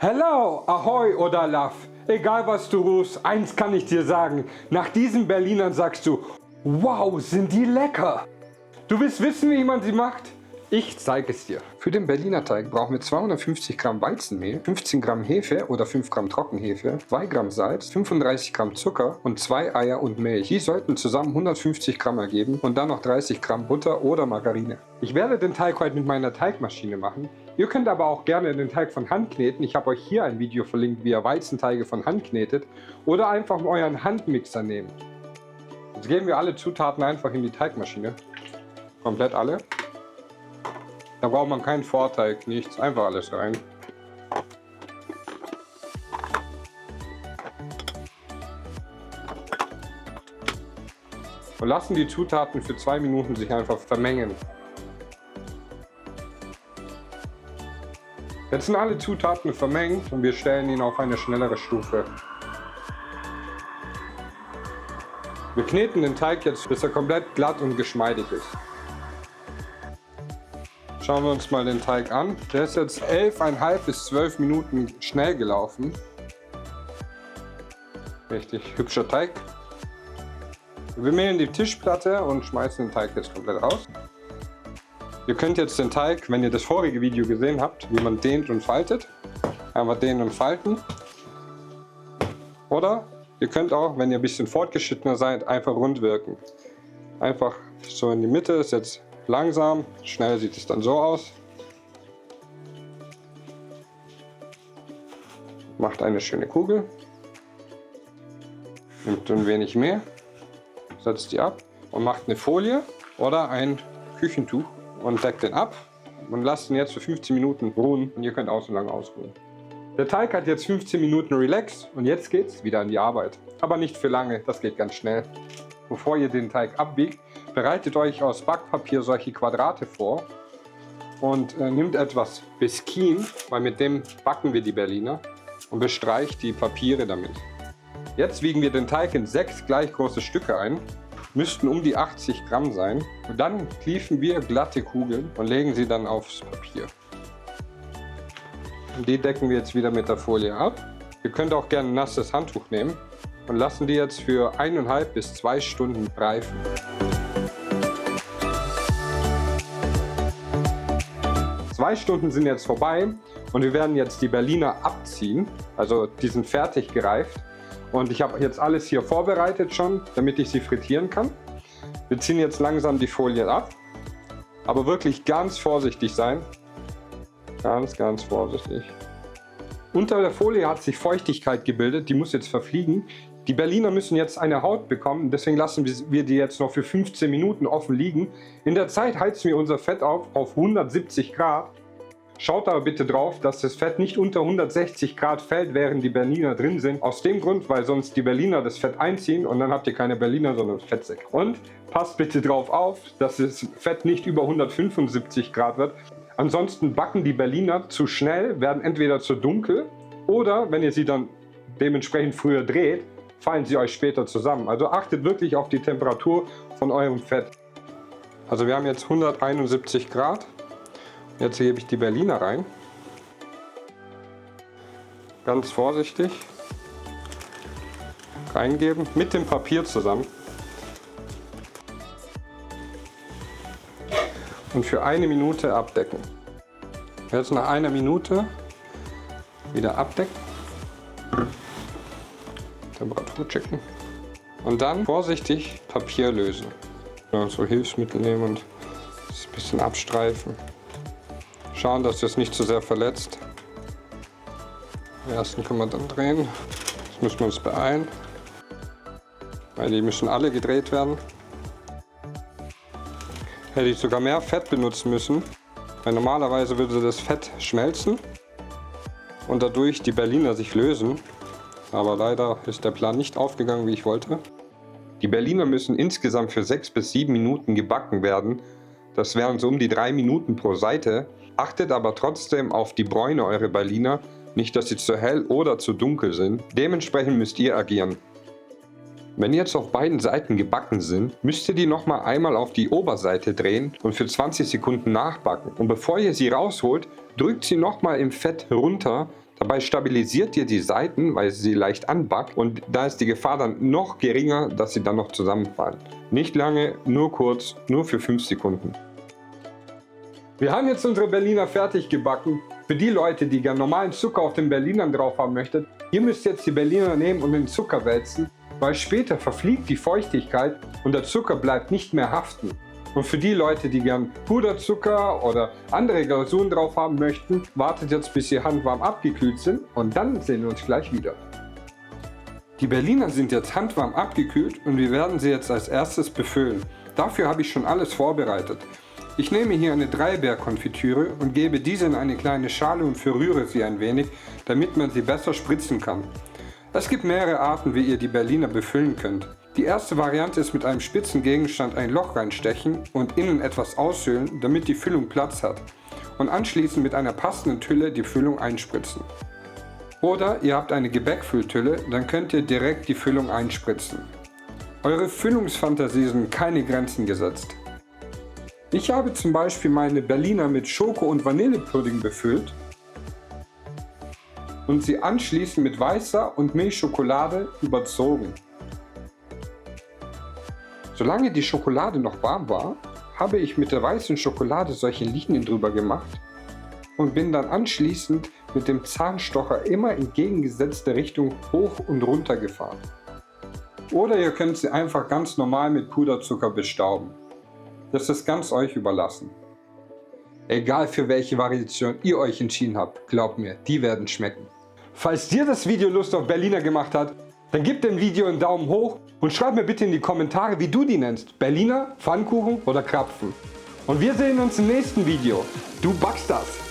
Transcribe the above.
Hello, Ahoi oder Love, egal was du rufst, eins kann ich dir sagen, nach diesen Berlinern sagst du, wow, sind die lecker. Du willst wissen, wie man sie macht? Ich zeige es dir. Für den Berliner Teig brauchen wir 250 Gramm Weizenmehl, 15 Gramm Hefe oder 5 Gramm Trockenhefe, 2 Gramm Salz, 35 Gramm Zucker und 2 Eier und Milch. Die sollten zusammen 150 Gramm ergeben und dann noch 30 Gramm Butter oder Margarine. Ich werde den Teig heute mit meiner Teigmaschine machen. Ihr könnt aber auch gerne den Teig von Hand kneten. Ich habe euch hier ein Video verlinkt, wie ihr Weizenteige von Hand knetet oder einfach euren Handmixer nehmen. Jetzt geben wir alle Zutaten einfach in die Teigmaschine. Komplett alle. Da braucht man keinen Vorteig, nichts, einfach alles rein. Und lassen die Zutaten für 2 Minuten sich einfach vermengen. Jetzt sind alle Zutaten vermengt und wir stellen ihn auf eine schnellere Stufe. Wir kneten den Teig jetzt, bis er komplett glatt und geschmeidig ist. Schauen wir uns mal den Teig an. Der ist jetzt 11,5 bis 12 Minuten schnell gelaufen. Richtig hübscher Teig. Wir mehlen die Tischplatte und schmeißen den Teig jetzt komplett raus. Ihr könnt jetzt den Teig, wenn ihr das vorige Video gesehen habt, wie man dehnt und faltet, einfach dehnen und falten. Oder ihr könnt auch, wenn ihr ein bisschen fortgeschrittener seid, einfach rund wirken. Einfach so in die Mitte, ist jetzt langsam, schnell sieht es dann so aus. Macht eine schöne Kugel. Nimmt ein wenig mehr, setzt die ab und macht eine Folie oder ein Küchentuch und deckt den ab und lasst ihn jetzt für 15 Minuten ruhen und ihr könnt auch so lange ausruhen. Der Teig hat jetzt 15 Minuten Relax und jetzt geht's wieder an die Arbeit. Aber nicht für lange, das geht ganz schnell. Bevor ihr den Teig abbiegt, bereitet euch aus Backpapier solche Quadrate vor und nehmt etwas Biskin, weil mit dem backen wir die Berliner, und bestreicht die Papiere damit. Jetzt wiegen wir den Teig in 6 gleich große Stücke ein, müssten um die 80 Gramm sein. Und dann kliefen wir glatte Kugeln und legen sie dann aufs Papier. Und die decken wir jetzt wieder mit der Folie ab. Ihr könnt auch gerne ein nasses Handtuch nehmen und lassen die jetzt für 1,5 bis 2 Stunden reifen. Zwei Stunden sind jetzt vorbei und wir werden jetzt die Berliner abziehen, also die sind fertig gereift. Und ich habe jetzt alles hier vorbereitet schon, damit ich sie frittieren kann. Wir ziehen jetzt langsam die Folie ab, aber wirklich ganz vorsichtig sein. Ganz vorsichtig. Unter der Folie hat sich Feuchtigkeit gebildet, die muss jetzt verfliegen. Die Berliner müssen jetzt eine Haut bekommen, deswegen lassen wir die jetzt noch für 15 Minuten offen liegen. In der Zeit heizen wir unser Fett auf 170 Grad. Schaut aber bitte drauf, dass das Fett nicht unter 160 Grad fällt, während die Berliner drin sind. Aus dem Grund, weil sonst die Berliner das Fett einziehen und dann habt ihr keine Berliner, sondern Fettsäcke. Und passt bitte drauf auf, dass das Fett nicht über 175 Grad wird. Ansonsten backen die Berliner zu schnell, werden entweder zu dunkel oder, wenn ihr sie dann dementsprechend früher dreht, fallen sie euch später zusammen. Also achtet wirklich auf die Temperatur von eurem Fett. Also wir haben jetzt 171 Grad. Jetzt gebe ich die Berliner rein. Ganz vorsichtig reingeben, mit dem Papier zusammen. Und für 1 Minute abdecken. Jetzt nach 1 Minute wieder abdecken. Temperatur checken. Und dann vorsichtig Papier lösen. Ja, so Hilfsmittel nehmen und das ein bisschen abstreifen. Schauen, dass das nicht zu sehr verletzt. Den ersten können wir dann drehen. Jetzt müssen wir uns beeilen, weil die müssen alle gedreht werden. Hätte ich sogar mehr Fett benutzen müssen, weil normalerweise würde das Fett schmelzen und dadurch die Berliner sich lösen. Aber leider ist der Plan nicht aufgegangen, wie ich wollte. Die Berliner müssen insgesamt für 6 bis 7 Minuten gebacken werden. Das wären so um die 3 Minuten pro Seite. Achtet aber trotzdem auf die Bräune eurer Berliner, nicht dass sie zu hell oder zu dunkel sind. Dementsprechend müsst ihr agieren. Wenn jetzt auf beiden Seiten gebacken sind, müsst ihr die nochmal einmal auf die Oberseite drehen und für 20 Sekunden nachbacken. Und bevor ihr sie rausholt, drückt sie nochmal im Fett runter, Dabei stabilisiert ihr die Seiten, weil sie leicht anbackt, und da ist die Gefahr dann noch geringer, dass sie dann noch zusammenfallen. Nicht lange, nur kurz, nur für 5 Sekunden. Wir haben jetzt unsere Berliner fertig gebacken. Für die Leute, die gerne normalen Zucker auf den Berlinern drauf haben möchten, ihr müsst jetzt die Berliner nehmen und in den Zucker wälzen, weil später verfliegt die Feuchtigkeit und der Zucker bleibt nicht mehr haften. Und für die Leute, die gern Puderzucker oder andere Glasuren drauf haben möchten, wartet jetzt, bis sie handwarm abgekühlt sind, und dann sehen wir uns gleich wieder. Die Berliner sind jetzt handwarm abgekühlt und wir werden sie jetzt als erstes befüllen. Dafür habe ich schon alles vorbereitet. Ich nehme hier eine Dreibeer-Konfitüre und gebe diese in eine kleine Schale und verrühre sie ein wenig, damit man sie besser spritzen kann. Es gibt mehrere Arten, wie ihr die Berliner befüllen könnt. Die erste Variante ist mit einem spitzen Gegenstand ein Loch reinstechen und innen etwas aushöhlen, damit die Füllung Platz hat. Und anschließend mit einer passenden Tülle die Füllung einspritzen. Oder ihr habt eine Gebäckfülltülle, dann könnt ihr direkt die Füllung einspritzen. Eure Füllungsfantasie sind keine Grenzen gesetzt. Ich habe zum Beispiel meine Berliner mit Schoko- und Vanillepudding befüllt und sie anschließend mit weißer und Milchschokolade überzogen. Solange die Schokolade noch warm war, habe ich mit der weißen Schokolade solche Linien drüber gemacht und bin dann anschließend mit dem Zahnstocher immer in entgegengesetzte Richtung hoch und runter gefahren. Oder ihr könnt sie einfach ganz normal mit Puderzucker bestauben. Das ist ganz euch überlassen. Egal für welche Variation ihr euch entschieden habt, glaubt mir, die werden schmecken. Falls dir das Video Lust auf Berliner gemacht hat, dann gib dem Video einen Daumen hoch und schreib mir bitte in die Kommentare, wie du die nennst. Berliner, Pfannkuchen oder Krapfen. Und wir sehen uns im nächsten Video. Du backst das!